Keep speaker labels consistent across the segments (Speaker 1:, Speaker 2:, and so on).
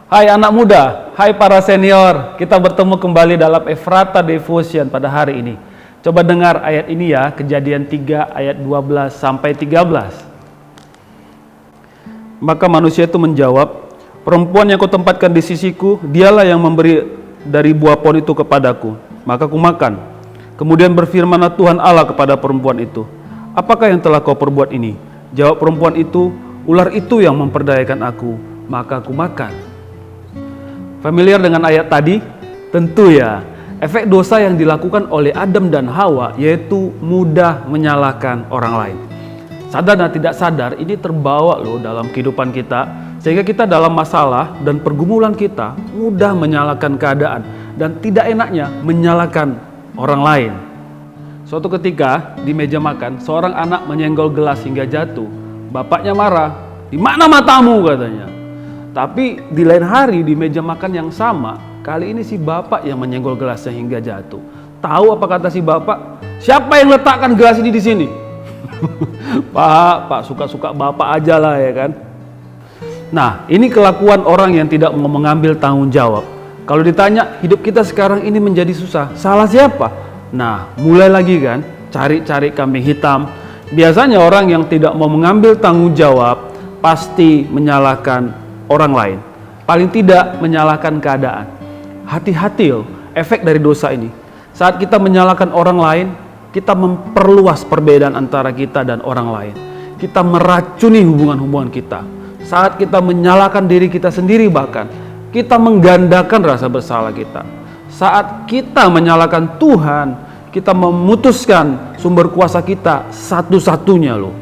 Speaker 1: Hai anak muda, hai para senior, kita bertemu kembali dalam Ephrata Devotion pada hari ini. Coba dengar ayat ini ya, Kejadian 3 ayat 12 sampai 13. Maka manusia itu menjawab, perempuan yang kau tempatkan di sisiku, dialah yang memberi dari buah pohon itu kepadaku, maka ku makan. Kemudian berfirmanlah Tuhan Allah kepada perempuan itu, apakah yang telah kau perbuat ini? Jawab perempuan itu, ular itu yang memperdayakan aku, maka ku makan. Familiar dengan ayat tadi? Tentu ya, efek dosa yang dilakukan oleh Adam dan Hawa yaitu mudah menyalahkan orang lain. Sadar dan tidak sadar ini terbawa loh dalam kehidupan kita, sehingga kita dalam masalah dan pergumulan kita mudah menyalahkan keadaan dan tidak enaknya menyalahkan orang lain. Suatu ketika di meja makan, seorang anak menyenggol gelas hingga jatuh. Bapaknya marah, "Di mana matamu?" katanya. Tapi di lain hari di meja makan yang sama, kali ini si bapak yang menyenggol gelasnya hingga jatuh. Tahu apa kata si bapak? Siapa yang letakkan gelas ini di sini? Pak, suka-suka bapak aja lah ya kan. Nah, ini kelakuan orang yang tidak mau mengambil tanggung jawab. Kalau ditanya, hidup kita sekarang ini menjadi susah, salah siapa? Nah, mulai lagi kan, cari-cari kambing hitam. Biasanya orang yang tidak mau mengambil tanggung jawab pasti menyalahkan orang lain, paling tidak menyalahkan keadaan. Hati-hati loh, efek dari dosa ini. Saat kita menyalahkan orang lain, kita memperluas perbedaan antara kita dan orang lain. Kita meracuni hubungan-hubungan kita. Saat kita menyalahkan diri kita sendiri bahkan, kita menggandakan rasa bersalah kita. Saat kita menyalahkan Tuhan, kita memutuskan sumber kuasa kita satu-satunya loh.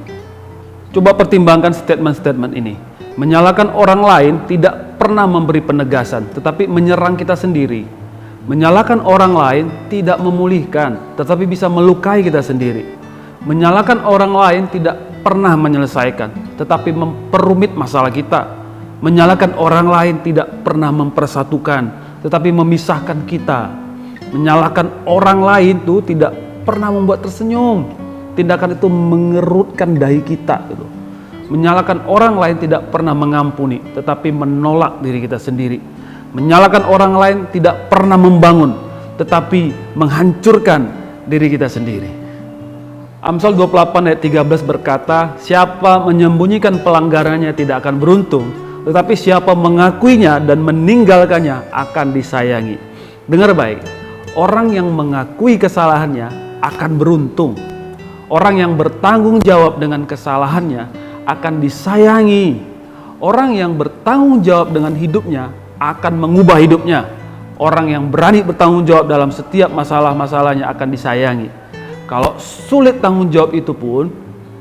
Speaker 1: Coba pertimbangkan statement-statement ini. Menyalahkan orang lain tidak pernah memberi penegasan, tetapi menyerang kita sendiri. Menyalahkan orang lain tidak memulihkan, tetapi bisa melukai kita sendiri. Menyalahkan orang lain tidak pernah menyelesaikan, tetapi memperumit masalah kita. Menyalahkan orang lain tidak pernah mempersatukan, tetapi memisahkan kita. Menyalahkan orang lain itu tidak pernah membuat tersenyum. Tindakan itu mengerutkan dahi kita gitu. Menyalahkan orang lain tidak pernah mengampuni, tetapi menolak diri kita sendiri. Menyalahkan orang lain tidak pernah membangun, tetapi menghancurkan diri kita sendiri. Amsal 28 ayat 13 berkata, siapa menyembunyikan pelanggarannya tidak akan beruntung, tetapi siapa mengakuinya dan meninggalkannya akan disayangi. Dengar baik, orang yang mengakui kesalahannya akan beruntung. Orang yang bertanggung jawab dengan kesalahannya akan disayangi. Orang yang bertanggung jawab dengan hidupnya akan mengubah hidupnya. Orang yang berani bertanggung jawab dalam setiap masalah-masalahnya akan disayangi. Kalau sulit tanggung jawab itu pun,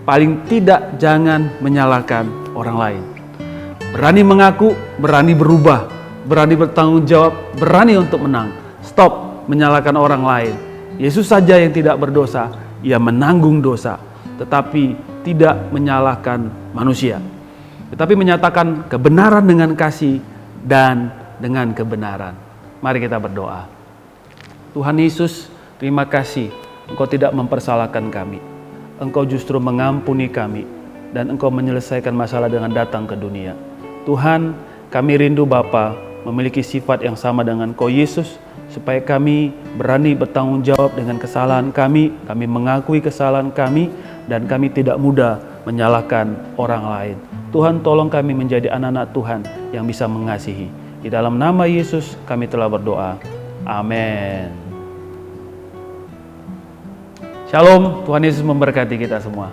Speaker 1: paling tidak jangan menyalahkan orang lain. Berani mengaku, berani berubah, berani bertanggung jawab, berani untuk menang. Stop menyalahkan orang lain. Yesus saja yang tidak berdosa, ia menanggung dosa, tetapi tidak menyalahkan manusia, tetapi menyatakan kebenaran dengan kasih dan dengan kebenaran. Mari kita berdoa. Tuhan Yesus, terima kasih Engkau tidak mempersalahkan kami. Engkau justru mengampuni kami dan Engkau menyelesaikan masalah dengan datang ke dunia. Tuhan, kami rindu Bapa memiliki sifat yang sama dengan Engkau Yesus, supaya kami berani bertanggung jawab dengan kesalahan kami mengakui kesalahan kami, dan kami tidak mudah menyalahkan orang lain. Tuhan, tolong kami menjadi anak-anak Tuhan yang bisa mengasihi. Di dalam nama Yesus kami telah berdoa. Amin. Shalom, Tuhan Yesus memberkati kita semua.